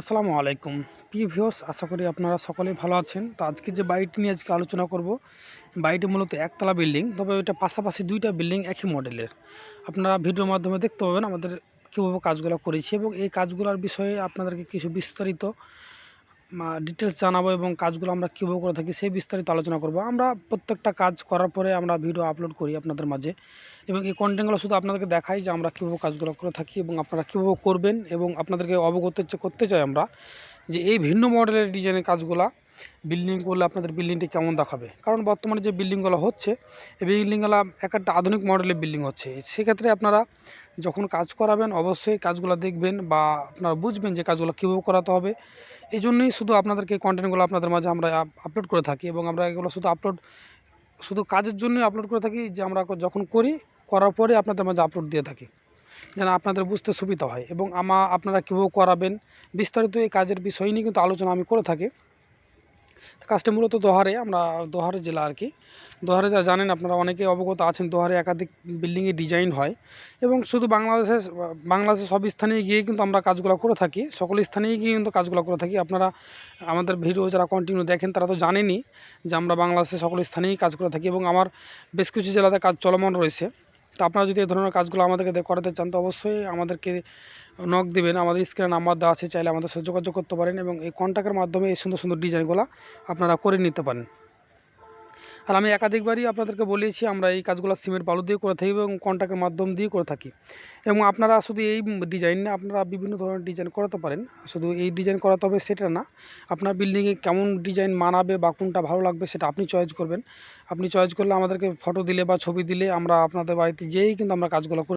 আসসালামু আলাইকুম প্রিয় ভিউয়ার্স, আশা করি আপনারা সকলেই ভালো আছেন। তো আজকে যে বাড়িটি নিয়ে আলোচনা করব, বাড়িটি মূলত একতলা বিল্ডিং, তবে এটা পাশাপাশি দুইটা বিল্ডিং একই মডেলের। আপনারা ভিডিওর মাধ্যমে দেখতে পাবেন আমাদের কীভাবে কাজগুলো করেছি এবং এই কাজগুলোর বিষয়ে আপনাদেরকে কিছু বিস্তারিত ডিটেলস জানাবো এবং কাজগুলো আমরা কীভাবে করে থাকি সেই বিস্তারিত আলোচনা করব। আমরা প্রত্যেকটা কাজ করার পরে আমরা ভিডিও আপলোড করি আপনাদের মাঝে, এবং এই কন্টেন্টগুলো শুধু আপনাদেরকে দেখাই যে আমরা কীভাবে কাজগুলো করে থাকি এবং আপনারা কীভাবে করবেন, এবং আপনাদেরকে অবগত করতে চাই আমরা যে এই ভিন্ন মডেলের ডিজাইনের কাজগুলা বিল্ডিং করলে আপনাদের বিল্ডিংটি কেমন দেখাবে। কারণ বর্তমানে যে বিল্ডিংগুলো হচ্ছে, এই বিল্ডিংগুলো একটা আধুনিক মডেলের বিল্ডিং হচ্ছে। সেক্ষেত্রে আপনারা যখন কাজ করাবেন অবশ্যই কাজগুলো দেখবেন বা আপনারা বুঝবেন যে কাজগুলো কীভাবে করাতে হবে। এই জন্যই শুধু আপনাদেরকে কন্টেন্টগুলো আপনাদের মাঝে আমরা আপলোড করে থাকি, এবং আমরা এগুলো শুধু কাজের জন্যই আপলোড করে থাকি, যে আমরা যখন করার পরে আপনাদের মাঝে আপলোড দিয়ে থাকি যেন আপনাদের বুঝতে সুবিধা হয়, এবং আপনারা কীভাবে করাবেন বিস্তারিত এই কাজের বিষয় নিয়ে কিন্তু আলোচনা আমি করে থাকি। কাজটি মূলত দোহারে, আমরা দোহারে জেলা আর কি। দোহারে যা জানেন আপনারা অনেকে অবগত আছেন, দোহারে একাধিক বিল্ডিংয়ের ডিজাইন হয়, এবং শুধু বাংলাদেশের সব স্থানে গিয়ে কিন্তু আমরা কাজগুলো করে থাকি, সকল স্থানেই গিয়ে কিন্তু কাজগুলো করে থাকি। আপনারা আমাদের ভিডিও যারা কন্টিনিউ দেখেন তারা তো জানেনই যে আমরা বাংলাদেশের সকল স্থানেই কাজ করে থাকি, এবং আমার বেশ কিছু জেলাতে কাজ চলমান রয়েছে। তো আপনারা যদি এই ধরনের কাজগুলো আমাদেরকে করাতে চান তো অবশ্যই আমাদেরকে নক দেবেন। আমাদের স্ক্রিনে নাম্বার দেওয়া আছে, চাইলে আমাদের সাথে যোগাযোগ করতে পারেন, এবং এই কন্ট্যাক্টের মাধ্যমে এই সুন্দর সুন্দর ডিজাইনগুলো আপনারা করে নিতে পারেন। আর আমি একাধিকবারই আপনাদেরকে বলেছি আমরা এই কাজগুলো সিমেন্ট বালু দিয়ে করে থাকি এবং কন্ট্রাক্টের মাধ্যম দিয়ে করে থাকি। এবং আপনারা শুধু এই ডিজাইন না, আপনারা বিভিন্ন ধরনের ডিজাইন করাতে পারেন। শুধু এই ডিজাইন করাতে হবে সেটা না, আপনার বিল্ডিংয়ে কেমন ডিজাইন মানাবে বা কোনটা ভালো লাগবে সেটা আপনি চয়েস করবেন। আপনি চয়েস করলে আমাদেরকে ফটো দিলে বা ছবি দিলে আমরা আপনাদের বাড়িতে যেয়েই কিন্তু আমরা কাজগুলো করে